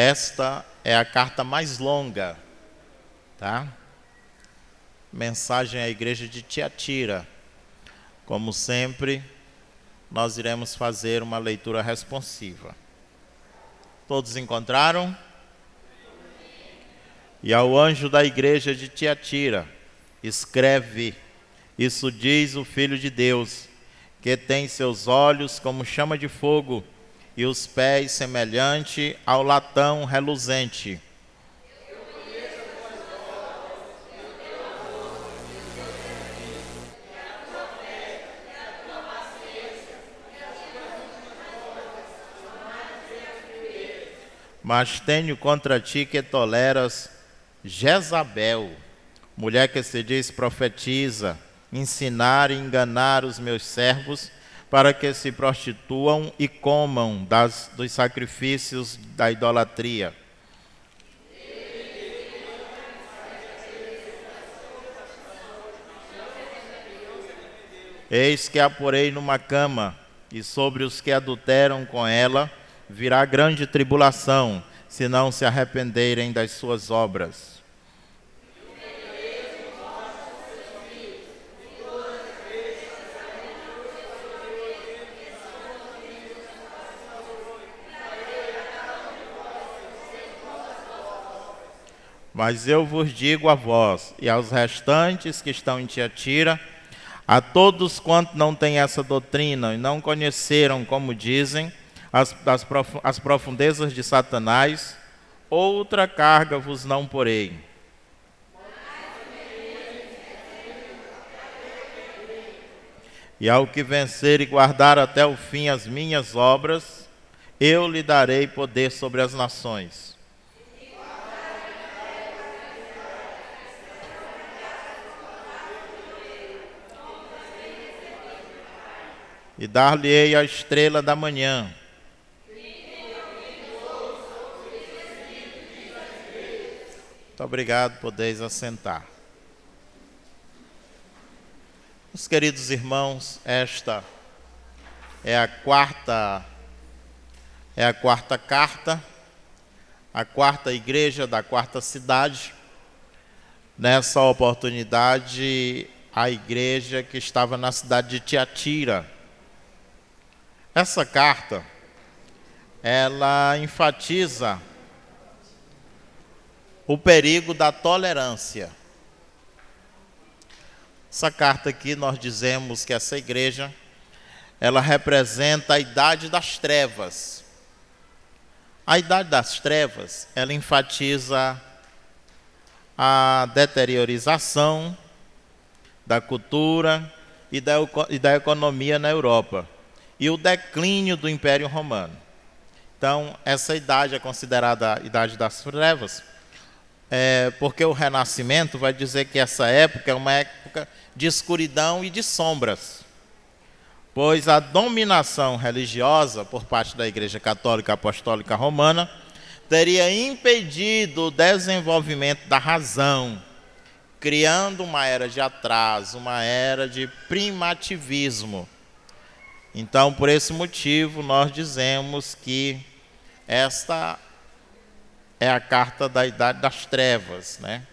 Esta é a carta mais longa, tá? Mensagem à igreja de Tiatira. Como sempre, nós iremos fazer uma leitura responsiva. Todos encontraram? E ao anjo da igreja de Tiatira, escreve: isso diz o Filho de Deus, que tem seus olhos como chama de fogo e os pés semelhante ao latão reluzente. Mas tenho contra ti que toleras Jezabel, mulher que se diz profetiza, ensinar e enganar os meus servos, para que se prostituam e comam dos sacrifícios da idolatria. Eis que a porei numa cama, e sobre os que adulteram com ela virá grande tribulação, se não se arrependerem das suas obras. Mas eu vos digo a vós e aos restantes que estão em Tiatira, a todos quantos não têm essa doutrina e não conheceram, como dizem, as profundezas de Satanás, outra carga vos não porei. E ao que vencer e guardar até o fim as minhas obras, eu lhe darei poder sobre as nações. E dar-lhe-ei a estrela da manhã. Muito obrigado, podeis assentar. Meus queridos irmãos, esta é a quarta carta, a quarta igreja da quarta cidade. Nessa oportunidade, a igreja que estava na cidade de Tiatira. Essa carta, ela enfatiza o perigo da tolerância. Essa carta aqui, nós dizemos que essa igreja, ela representa a idade das trevas. A idade das trevas, ela enfatiza a deteriorização da cultura e da economia na Europa e o declínio do Império Romano. Então, essa idade é considerada a idade das trevas, porque o Renascimento vai dizer que essa época é uma época de escuridão e de sombras, pois a dominação religiosa por parte da Igreja Católica Apostólica Romana teria impedido o desenvolvimento da razão, criando uma era de atraso, uma era de primitivismo. Então, por esse motivo, nós dizemos que esta é a carta da Idade das Trevas, né?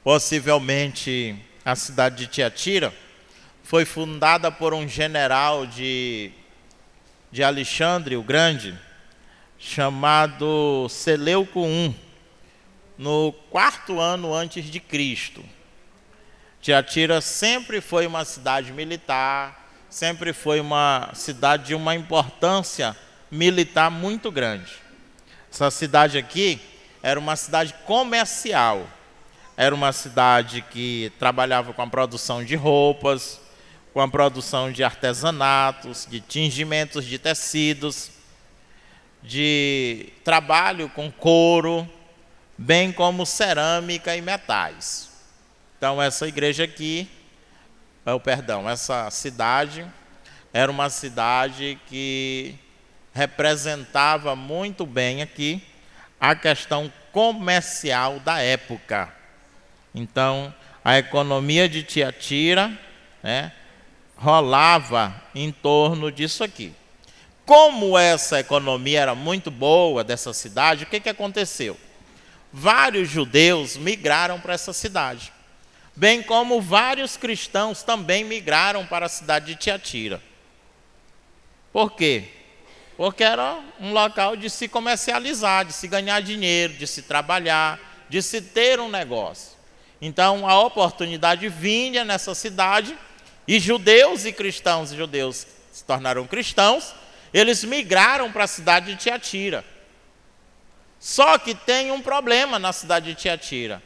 Possivelmente, a cidade de Tiatira foi fundada por um general de Alexandre o Grande, chamado Seleuco I, no 4º ano antes de Cristo. Tiatira sempre foi uma cidade militar, sempre foi uma cidade de uma importância militar muito grande. Essa cidade aqui era uma cidade comercial, era uma cidade que trabalhava com a produção de roupas, com a produção de artesanatos, de tingimentos de tecidos, de trabalho com couro, bem como cerâmica e metais. Então essa igreja aqui, essa cidade era uma cidade que representava muito bem aqui a questão comercial da época. Então, a economia de Tiatira, rolava em torno disso aqui. como essa economia era muito boa dessa cidade, o que aconteceu? Vários judeus migraram para essa cidade, bem como vários cristãos também migraram para a cidade de Tiatira. Por quê? Porque era um local de se comercializar, de se ganhar dinheiro, de se trabalhar, de se ter um negócio. Então, a oportunidade vinha nessa cidade, e judeus e cristãos, judeus se tornaram cristãos, eles migraram para a cidade de Tiatira. Só que tem um problema na cidade de Tiatira.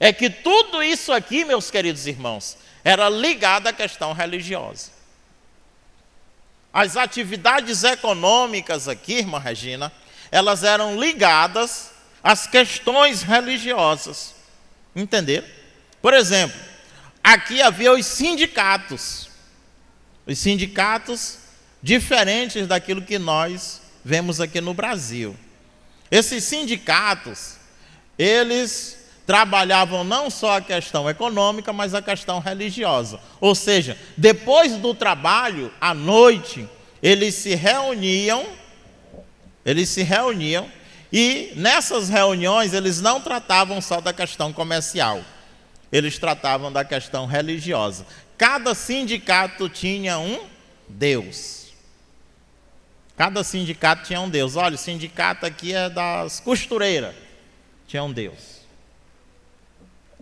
É que tudo isso aqui, meus queridos irmãos, era ligado à questão religiosa. As atividades econômicas aqui, irmã Regina, elas eram ligadas às questões religiosas. Entenderam? Por exemplo, aqui havia os sindicatos. Os sindicatos diferentes daquilo que nós vemos aqui no Brasil. Esses sindicatos, eles trabalhavam não só a questão econômica, mas a questão religiosa. Ou seja, depois do trabalho, à noite, eles se reuniam e nessas reuniões eles não tratavam só da questão comercial, eles tratavam da questão religiosa. Cada sindicato tinha um Deus. Cada sindicato tinha um Deus. Olha, o sindicato aqui é das costureiras, tinha um Deus.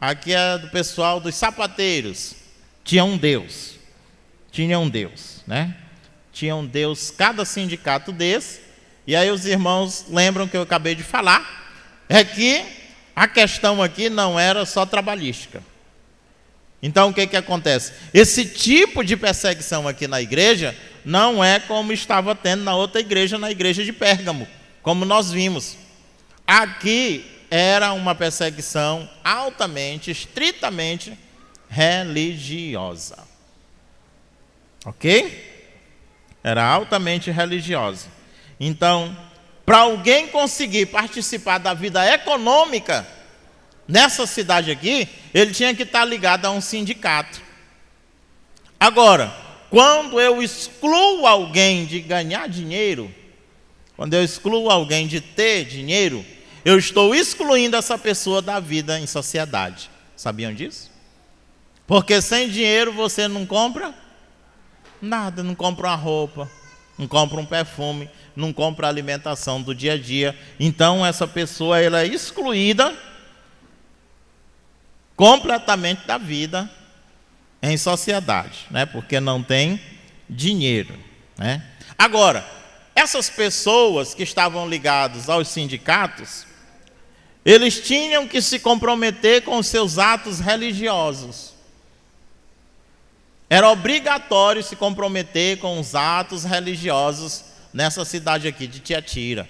Aqui é do pessoal dos sapateiros, tinha um Deus. Tinha um Deus, né? Tinha um Deus, cada sindicato desse. E aí os irmãos lembram que eu acabei de falar, é que a questão aqui não era só trabalhística. Então o que acontece? Esse tipo de perseguição aqui na igreja não é como estava tendo na outra igreja, na igreja de Pérgamo, como nós vimos. Aqui era uma perseguição altamente, estritamente religiosa. Ok? Era altamente religiosa. Então, para alguém conseguir participar da vida econômica nessa cidade aqui, ele tinha que estar ligado a um sindicato. Agora, quando eu excluo alguém de ganhar dinheiro, quando eu excluo alguém de ter dinheiro, eu estou excluindo essa pessoa da vida em sociedade. Sabiam disso? Porque sem dinheiro você não compra nada, não compra uma roupa, não compra um perfume, não compra a alimentação do dia a dia. Então essa pessoa ela é excluída completamente da vida em sociedade, né? Porque não tem dinheiro, né? Agora, essas pessoas que estavam ligadas aos sindicatos, eles tinham que se comprometer com os seus atos religiosos. Era obrigatório se comprometer com os atos religiosos nessa cidade aqui de Tiatira.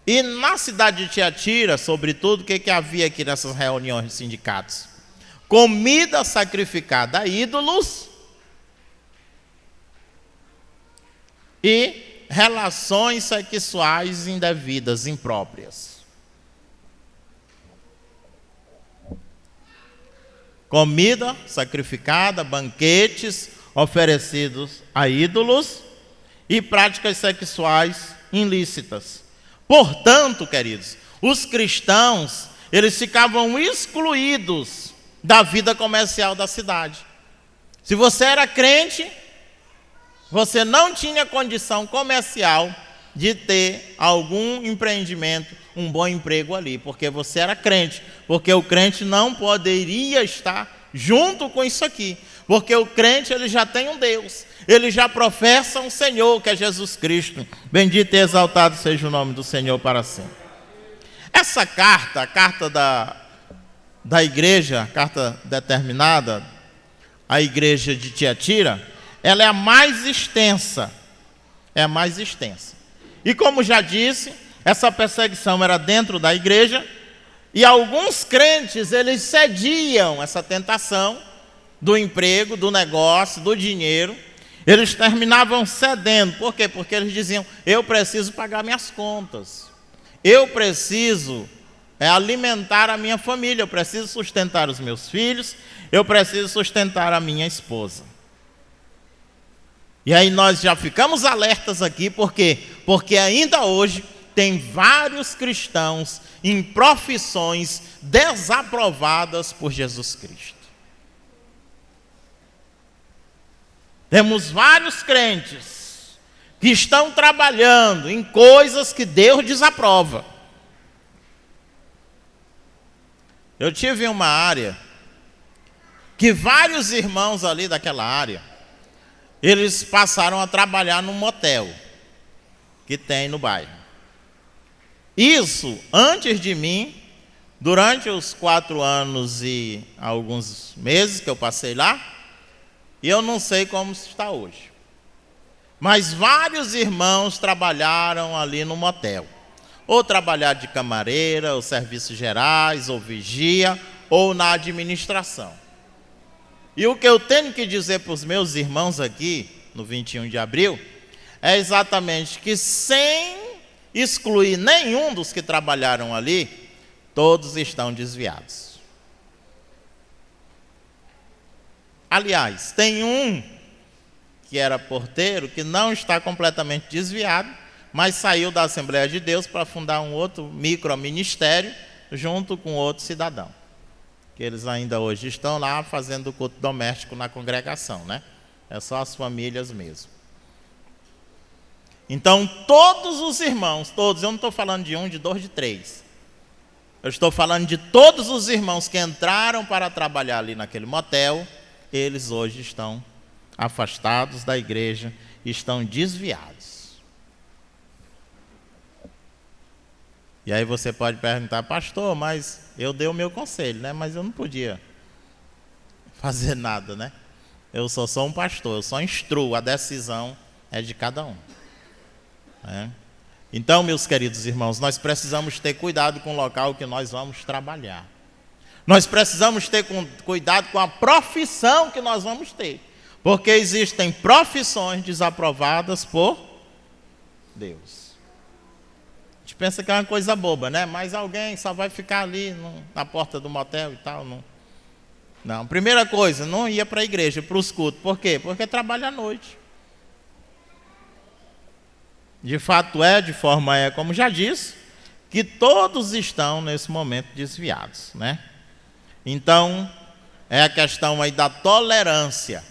E na cidade de Tiatira, sobretudo, o que havia aqui nessas reuniões de sindicatos? Comida sacrificada a ídolos e relações sexuais indevidas, impróprias. Comida sacrificada, banquetes oferecidos a ídolos e práticas sexuais ilícitas. Portanto, queridos, os cristãos, eles ficavam excluídos da vida comercial da cidade. Se você era crente, você não tinha condição comercial de ter algum empreendimento, um bom emprego ali, porque você era crente, porque o crente não poderia estar junto com isso aqui, porque o crente ele já tem um Deus, ele já professa um Senhor, que é Jesus Cristo. Bendito e exaltado seja o nome do Senhor para sempre. Essa carta, a carta da igreja, a carta determinada à igreja de Tiatira, ela é a mais extensa, E como já disse, essa perseguição era dentro da igreja, e alguns crentes, eles cediam essa tentação do emprego, do negócio, do dinheiro. Eles terminavam cedendo. Por quê? Porque eles diziam, eu preciso pagar minhas contas. Eu preciso alimentar a minha família, eu preciso sustentar os meus filhos, eu preciso sustentar a minha esposa. E aí nós já ficamos alertas aqui, por quê? Porque ainda hoje tem vários cristãos em profissões desaprovadas por Jesus Cristo. Temos vários crentes que estão trabalhando em coisas que Deus desaprova. Eu tive uma área que vários irmãos ali daquela área, eles passaram a trabalhar num motel que tem no bairro. Isso, antes de mim, durante os 4 anos e alguns meses que eu passei lá, e eu não sei como está hoje. Mas vários irmãos trabalharam ali no motel. Ou trabalhar de camareira, ou serviços gerais, ou vigia, ou na administração. E o que eu tenho que dizer para os meus irmãos aqui, no 21 de abril, é exatamente que sem excluir nenhum dos que trabalharam ali, todos estão desviados. Aliás, tem um que era porteiro que não está completamente desviado, mas saiu da Assembleia de Deus para fundar um outro microministério junto com outro cidadão. Que eles ainda hoje estão lá fazendo o culto doméstico na congregação, né? É só as famílias mesmo. Então, todos os irmãos, todos, eu não estou falando de 1, de 2, de 3. Eu estou falando de todos os irmãos que entraram para trabalhar ali naquele motel, eles hoje estão afastados da igreja, estão desviados. E aí você pode perguntar, pastor, mas eu dei o meu conselho, né? Mas eu não podia fazer nada, né? Eu sou só um pastor, eu só instruo, a decisão é de cada um. Né? Então, meus queridos irmãos, nós precisamos ter cuidado com o local que nós vamos trabalhar. Nós precisamos ter cuidado com a profissão que nós vamos ter. Porque existem profissões desaprovadas por Deus. A gente pensa que é uma coisa boba, né? Mas alguém só vai ficar ali na porta do motel e tal. Não. Primeira coisa, não ia para a igreja, para os cultos. Por quê? Porque trabalha à noite. De fato de forma como já disse, que todos estão nesse momento desviados, né? Então, é a questão aí da tolerância.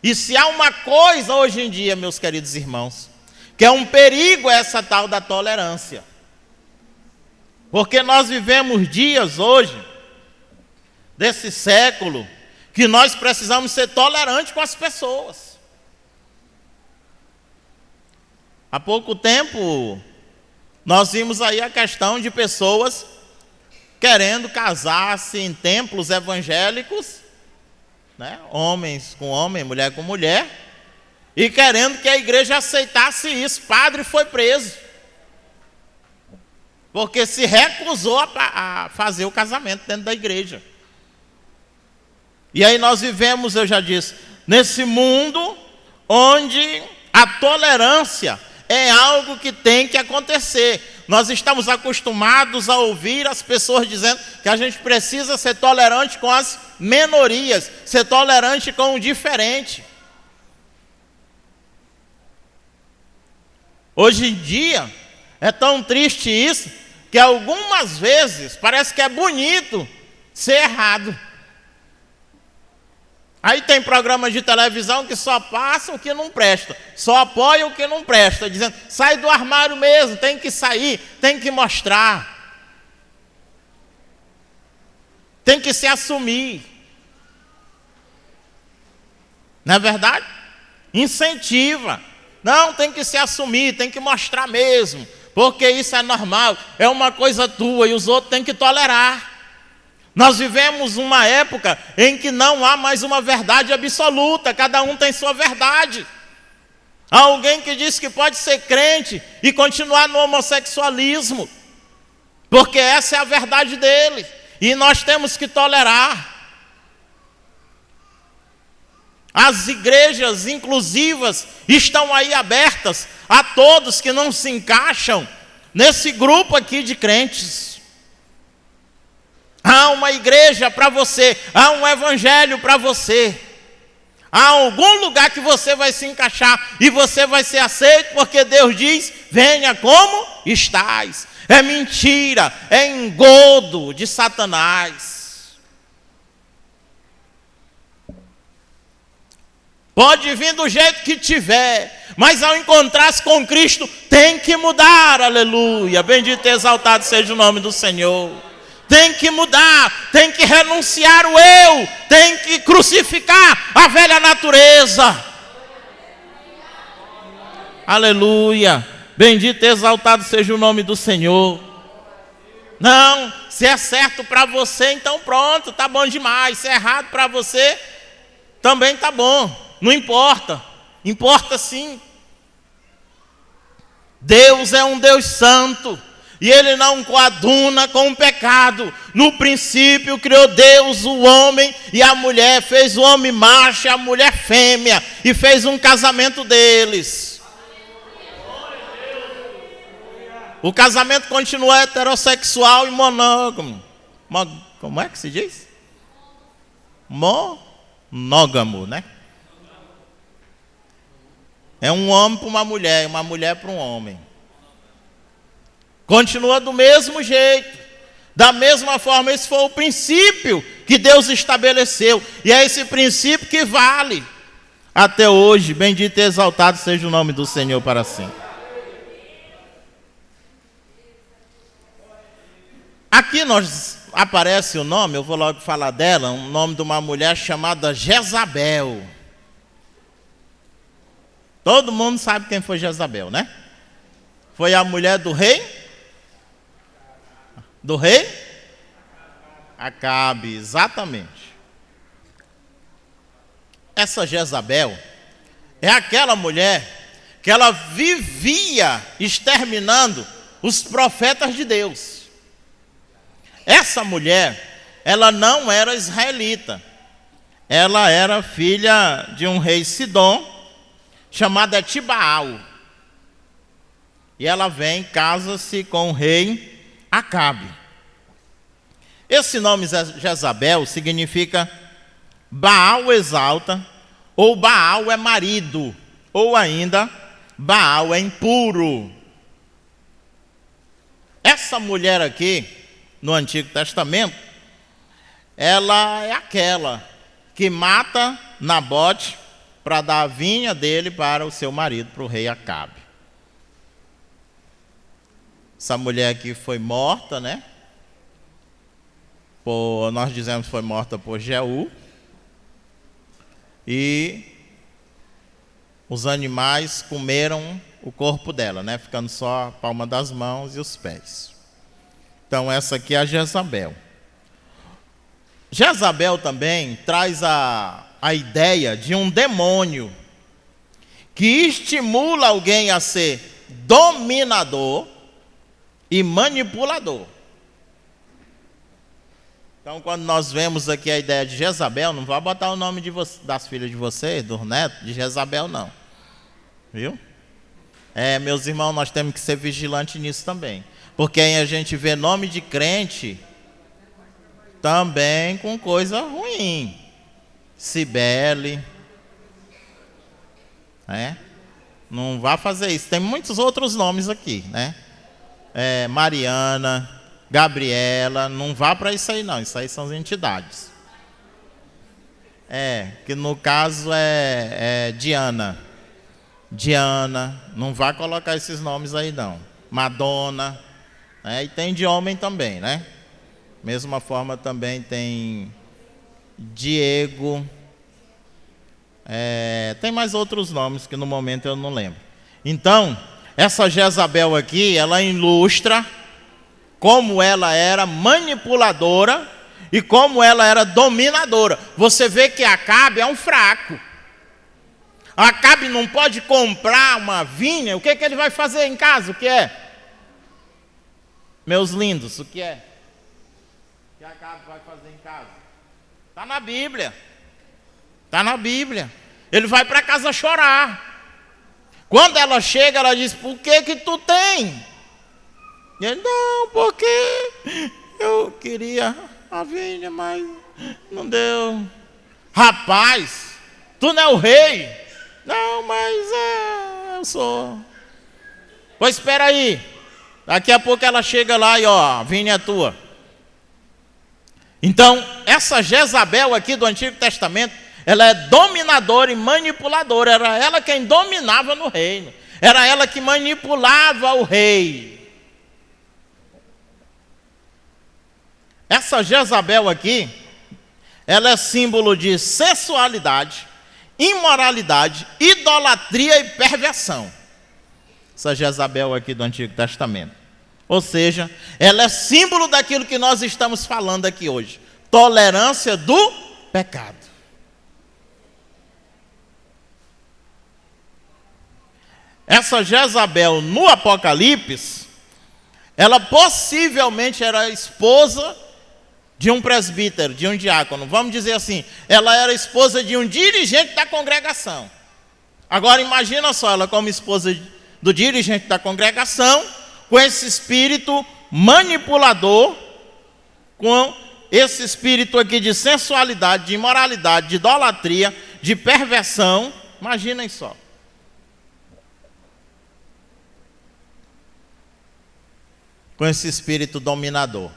E se há uma coisa hoje em dia, meus queridos irmãos, que é um perigo essa tal da tolerância. Porque nós vivemos dias hoje, desse século, que nós precisamos ser tolerantes com as pessoas. Há pouco tempo, nós vimos aí a questão de pessoas querendo casar-se em templos evangélicos, né? Homens com homem, mulher com mulher, e querendo que a igreja aceitasse isso. Padre foi preso, porque se recusou a fazer o casamento dentro da igreja. E aí nós vivemos, eu já disse, nesse mundo onde a tolerância é algo que tem que acontecer. Nós estamos acostumados a ouvir as pessoas dizendo que a gente precisa ser tolerante com as minorias, ser tolerante com o diferente. Hoje em dia, é tão triste isso, que algumas vezes parece que é bonito ser errado. Aí tem programas de televisão que só passam o que não presta, só apoiam o que não presta, dizendo, sai do armário mesmo, tem que sair, tem que mostrar, tem que se assumir. Não é verdade? Incentiva. Não, tem que se assumir, tem que mostrar mesmo, porque isso é normal, é uma coisa tua e os outros têm que tolerar. Nós vivemos uma época em que não há mais uma verdade absoluta, cada um tem sua verdade. Há alguém que diz que pode ser crente e continuar no homossexualismo, porque essa é a verdade dele, e nós temos que tolerar. As igrejas inclusivas estão aí abertas a todos que não se encaixam nesse grupo aqui de crentes. Há uma igreja para você, há um evangelho para você, Há algum lugar que você vai se encaixar e você vai ser aceito, porque Deus diz: venha como estás. É mentira, é engodo de Satanás. Pode vir do jeito que tiver, mas ao encontrar-se com Cristo, tem que mudar, aleluia. Bendito e exaltado seja o nome do Senhor. Tem que mudar, tem que renunciar o eu, tem que crucificar a velha natureza. Aleluia. Bendito e exaltado seja o nome do Senhor. Não, se é certo para você, então pronto, tá bom demais. Se é errado para você, também tá bom. Não importa. Importa sim. Deus é um Deus santo. E Ele não coaduna com o pecado. No princípio criou Deus o homem e a mulher. Fez o homem macho e a mulher fêmea. E fez um casamento deles. O casamento continua heterossexual e monógamo. Como é que se diz? Monógamo, né? É um homem para uma mulher e uma mulher para um homem. Continua do mesmo jeito, da mesma forma. Esse foi o princípio que Deus estabeleceu, e é esse princípio que vale até hoje. Bendito e exaltado seja o nome do Senhor para sempre. Aqui aparece o nome, eu vou logo falar dela, um nome de uma mulher chamada Jezabel. Todo mundo sabe quem foi Jezabel, né? Foi a mulher do rei? Do rei? Acabe, exatamente. Essa Jezabel é aquela mulher que ela vivia exterminando os profetas de Deus. Essa mulher, ela não era israelita. Ela era filha de um rei Sidom, chamado Etibaal. E ela vem, casa-se com o rei Acabe. Esse nome Jezabel significa Baal exalta, ou Baal é marido, ou ainda Baal é impuro. Essa mulher aqui, no Antigo Testamento, ela é aquela que mata Nabote para dar a vinha dele para o seu marido, para o rei Acabe. Essa mulher aqui foi morta, né? Nós dizemos que foi morta por Jeú. E os animais comeram o corpo dela, né? Ficando só a palma das mãos e os pés. Então essa aqui é a Jezabel. Jezabel também traz a ideia de um demônio que estimula alguém a ser dominador e manipulador. Então, quando nós vemos aqui a ideia de Jezabel, não vai botar o nome das filhas de vocês, dos netos, de Jezabel, não. Viu? Meus irmãos, nós temos que ser vigilantes nisso também. Porque aí a gente vê nome de crente também com coisa ruim. Cibele. Não vá fazer isso. Tem muitos outros nomes aqui, né? Mariana, Gabriela, não vá para isso aí não, isso aí são as entidades. Que no caso é Diana, não vá colocar esses nomes aí não. Madonna, e tem de homem também, né? Mesma forma também tem Diego, tem mais outros nomes que no momento eu não lembro. Então, essa Jezabel aqui, ela ilustra como ela era manipuladora e como ela era dominadora. Você vê que Acabe é um fraco. Acabe não pode comprar uma vinha. O que ele vai fazer em casa? O que é? Meus lindos, o que é? O que Acabe vai fazer em casa? Está na Bíblia. Está na Bíblia. Ele vai para casa chorar. Quando ela chega, ela diz: por que tu tem? E ele: não, porque eu queria a vinha, mas não deu. Rapaz, Tu não é o rei? Não, mas eu sou. Pois espera aí. Daqui a pouco ela chega lá e ó, a vinha é tua. Então, essa Jezabel aqui do Antigo Testamento, ela é dominadora e manipuladora. Era ela quem dominava no reino. Era ela que manipulava o rei. Essa Jezabel aqui, ela é símbolo de sensualidade, imoralidade, idolatria e perversão. Essa Jezabel aqui do Antigo Testamento. Ou seja, ela é símbolo daquilo que nós estamos falando aqui hoje. Tolerância do pecado. Essa Jezabel no Apocalipse, ela possivelmente era esposa de um presbítero, de um diácono. Vamos dizer assim, ela era esposa de um dirigente da congregação. Agora imagina só, ela como esposa do dirigente da congregação, com esse espírito manipulador, com esse espírito aqui de sensualidade, de imoralidade, de idolatria, de perversão. Imaginem só. Com esse espírito dominador.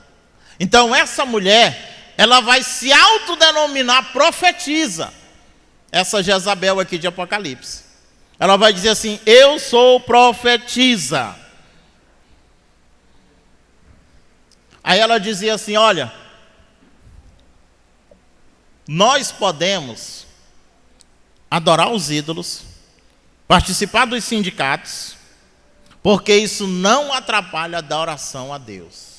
Então essa mulher, ela vai se autodenominar profetisa. Essa Jezabel aqui de Apocalipse. Ela vai dizer assim, eu sou profetisa. Aí ela dizia assim, olha, nós podemos adorar os ídolos, participar dos sindicatos, porque isso não atrapalha a adoração a Deus.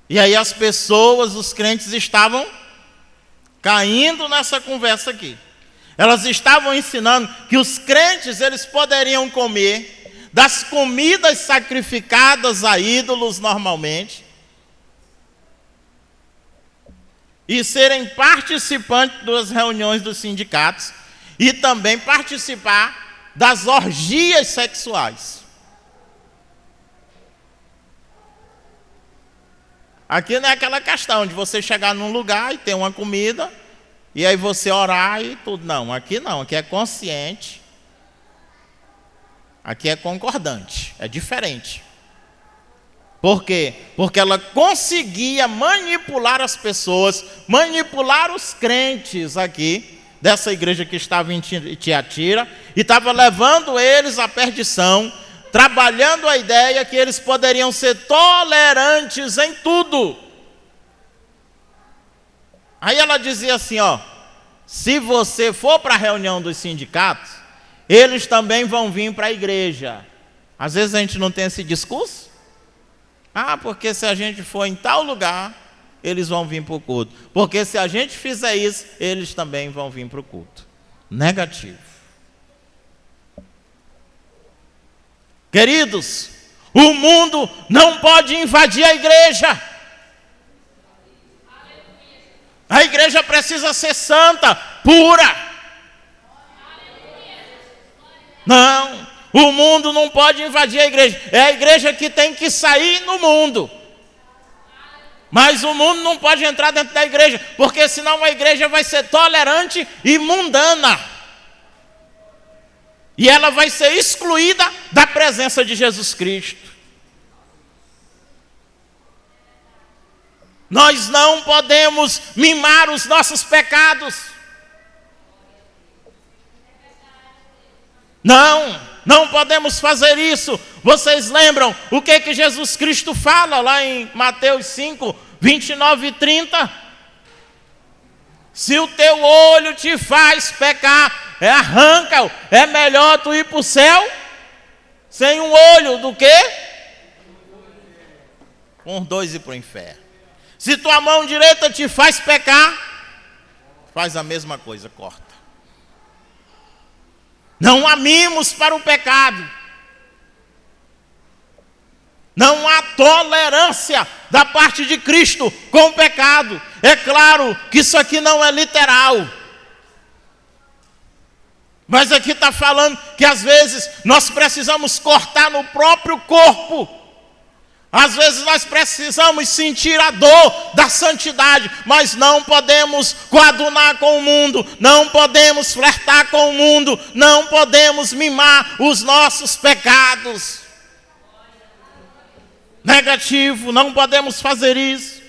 E aí as pessoas, os crentes estavam caindo nessa conversa aqui. Elas estavam ensinando que os crentes, eles poderiam comer das comidas sacrificadas a ídolos normalmente e serem participantes das reuniões dos sindicatos e também participar das orgias sexuais. Aqui não é aquela questão de você chegar num lugar e ter uma comida e aí você orar e tudo. Não, aqui é consciente. Aqui é concordante, é diferente. Por quê? Porque ela conseguia manipular as pessoas, manipular os crentes aqui, dessa igreja que estava em Tiatira, e estava levando eles à perdição, trabalhando a ideia que eles poderiam ser tolerantes em tudo. Aí ela dizia assim, ó, se você for para a reunião dos sindicatos, eles também vão vir para a igreja. Às vezes a gente não tem esse discurso. Ah, porque se a gente for em tal lugar, eles vão vir para o culto. Porque se a gente fizer isso, eles também vão vir para o culto. Negativo. Queridos, o mundo não pode invadir a igreja. A igreja precisa ser santa, pura. Não, o mundo não pode invadir a igreja. É a igreja que tem que sair no mundo. Mas o mundo não pode entrar dentro da igreja, porque senão a igreja vai ser tolerante e mundana. E ela vai ser excluída da presença de Jesus Cristo. Nós não podemos mimar os nossos pecados. Não podemos fazer isso. Vocês lembram o que Jesus Cristo fala lá em Mateus 5, 29 e 30? Se o teu olho te faz pecar, arranca-o. É melhor tu ir para o céu sem um olho do que com dois ir para o inferno. Se tua mão direita te faz pecar, faz a mesma coisa, corta. Não há mimos para o pecado. Não há tolerância da parte de Cristo com o pecado. É claro que isso aqui não é literal. Mas aqui está falando que às vezes nós precisamos cortar no próprio corpo Às vezes nós precisamos sentir a dor da santidade, mas não podemos coadunar com o mundo, não podemos flertar com o mundo, não podemos mimar os nossos pecados. Negativo, não podemos fazer isso.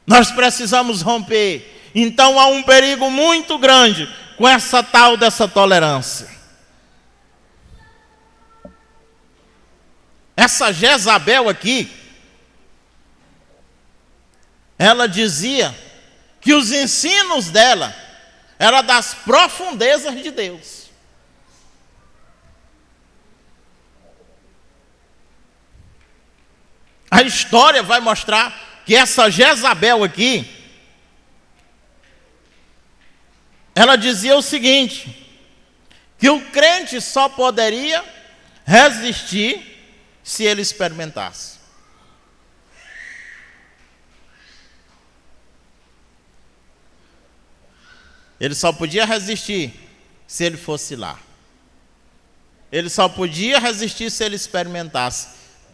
Nós precisamos romper. Então há um perigo muito grande com essa tal dessa tolerância. Essa Jezabel aqui, ela dizia que os ensinos dela eram das profundezas de Deus. A história vai mostrar que essa Jezabel aqui, ela dizia o seguinte, que o crente só poderia resistir se ele experimentasse. Ele só podia resistir se ele fosse lá. Ele só podia resistir se ele experimentasse,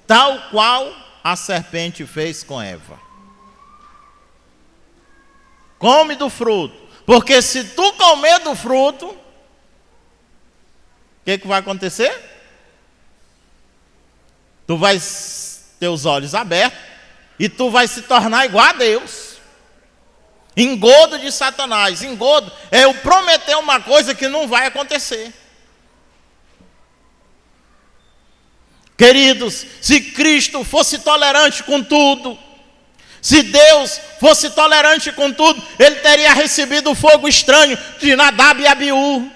tal qual a serpente fez com Eva. Come do fruto, porque se tu comer do fruto, o que vai acontecer? Tu vai ter os olhos abertos e tu vai se tornar igual a Deus. Engodo de Satanás. Engodo é eu prometer uma coisa que não vai acontecer. Queridos, se Cristo fosse tolerante com tudo, se Deus fosse tolerante com tudo, Ele teria recebido o fogo estranho de Nadab e Abiú.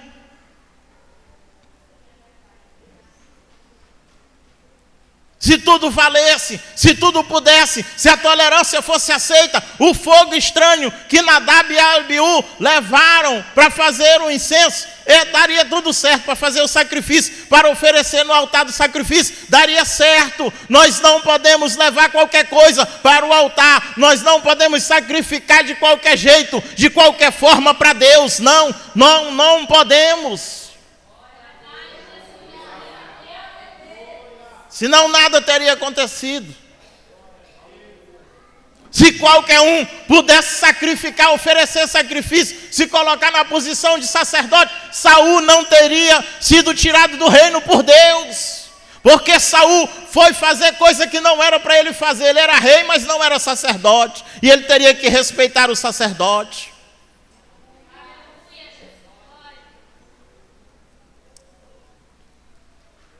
Se tudo valesse, se tudo pudesse, se a tolerância fosse aceita, o fogo estranho que Nadab e Abiú levaram para fazer o incenso, daria tudo certo para fazer o sacrifício, para oferecer no altar do sacrifício, daria certo. Nós não podemos levar qualquer coisa para o altar, nós não podemos sacrificar de qualquer jeito, de qualquer forma para Deus, não podemos. Senão nada teria acontecido. Se qualquer um pudesse sacrificar, oferecer sacrifício, se colocar na posição de sacerdote, Saul não teria sido tirado do reino por Deus. Porque Saul foi fazer coisa que não era para ele fazer. Ele era rei, mas não era sacerdote. E ele teria que respeitar o sacerdote.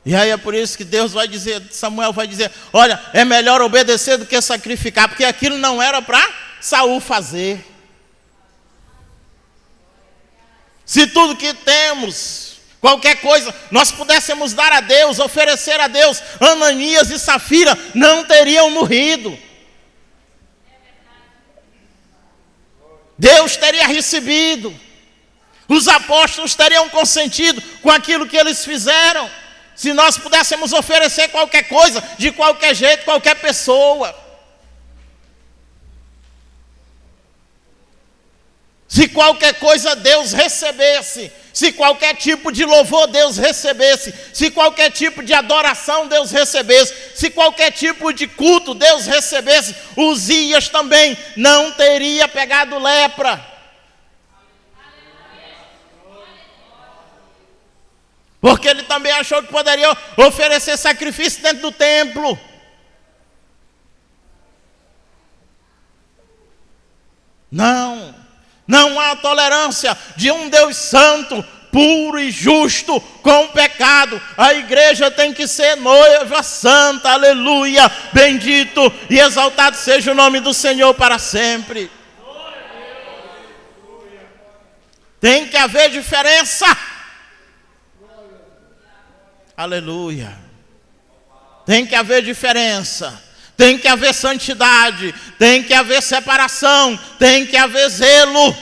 E aí é por isso que Deus vai dizer, Samuel vai dizer, olha, é melhor obedecer do que sacrificar, porque aquilo não era para Saul fazer. Se tudo que temos, qualquer coisa, nós pudéssemos dar a Deus, oferecer a Deus, Ananias e Safira não teriam morrido. Deus teria recebido. Os apóstolos teriam consentido com aquilo que eles fizeram. Se nós pudéssemos oferecer qualquer coisa, de qualquer jeito, qualquer pessoa. Se qualquer coisa Deus recebesse, se qualquer tipo de louvor Deus recebesse, se qualquer tipo de adoração Deus recebesse, se qualquer tipo de culto Deus recebesse, Uzias também não teria pegado lepra. Porque ele também achou que poderia oferecer sacrifício dentro do templo. Não há tolerância de um Deus santo, puro e justo com o pecado. A igreja tem que ser noiva santa, aleluia, bendito e exaltado seja o nome do Senhor para sempre. Tem que haver diferença. Aleluia. Tem que haver diferença. Tem que haver santidade. Tem que haver separação. Tem que haver zelo.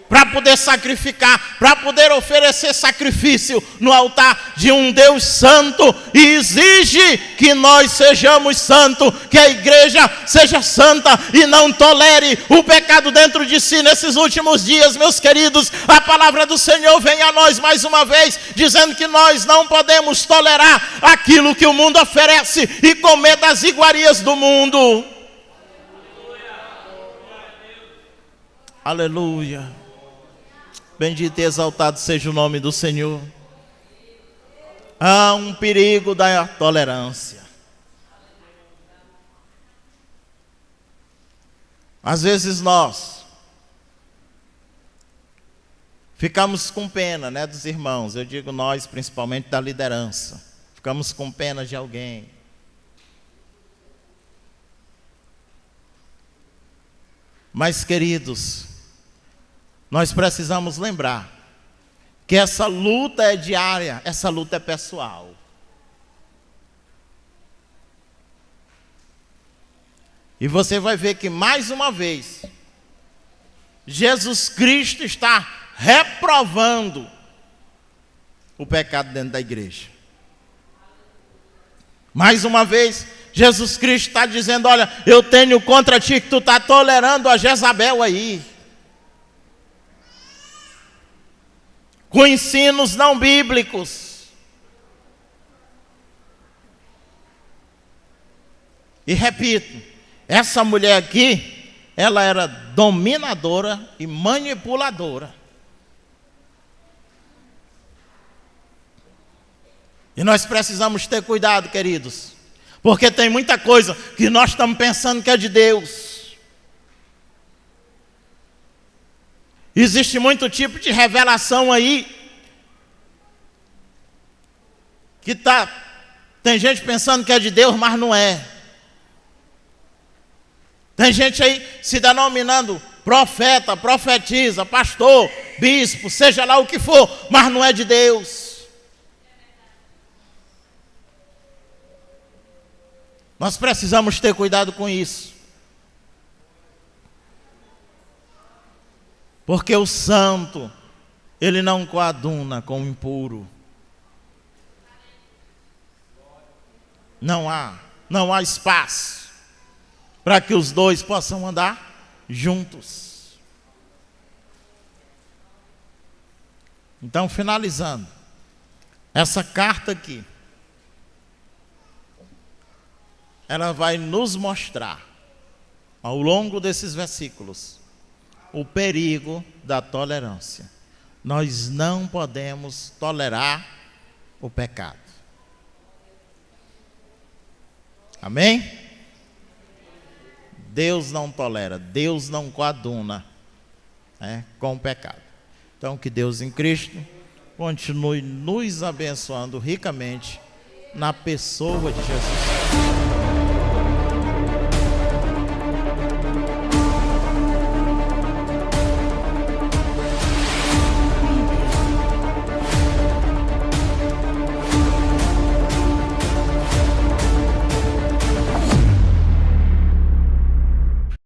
para poder sacrificar, para poder oferecer sacrifício no altar de um Deus santo, e exige que nós sejamos santos, que a igreja seja santa e não tolere o pecado dentro de si. Nesses últimos dias, meus queridos, a palavra do Senhor vem a nós mais uma vez, dizendo que nós não podemos tolerar aquilo que o mundo oferece e comer das iguarias do mundo. Aleluia. Bendito e exaltado seja o nome do Senhor. Há um perigo da tolerância. Às vezes nós ficamos com pena, né, dos irmãos. Eu digo nós, principalmente da liderança. Ficamos com pena de alguém. Mas, queridos, nós precisamos lembrar que essa luta é diária, essa luta é pessoal. E você vai ver que, mais uma vez, Jesus Cristo está reprovando o pecado dentro da igreja. Mais uma vez, Jesus Cristo está dizendo: olha, eu tenho contra ti que tu está tolerando a Jezabel aí, com ensinos não bíblicos. E repito, essa mulher aqui, ela era dominadora e manipuladora. E nós precisamos ter cuidado, queridos, porque tem muita coisa que nós estamos pensando que é de Deus. Existe muito tipo de revelação aí, que tem gente pensando que é de Deus, mas não é. Tem gente aí se denominando profeta, profetiza, pastor, bispo, seja lá o que for, mas não é de Deus. Nós precisamos ter cuidado com isso. Porque o santo, ele não coaduna com o impuro. Não há espaço para que os dois possam andar juntos. Então, finalizando, essa carta aqui, ela vai nos mostrar, ao longo desses versículos, o perigo da tolerância. Nós não podemos tolerar o pecado. Amém? Deus não tolera, Deus não coaduna, com o pecado. Então, que Deus em Cristo continue nos abençoando ricamente na pessoa de Jesus.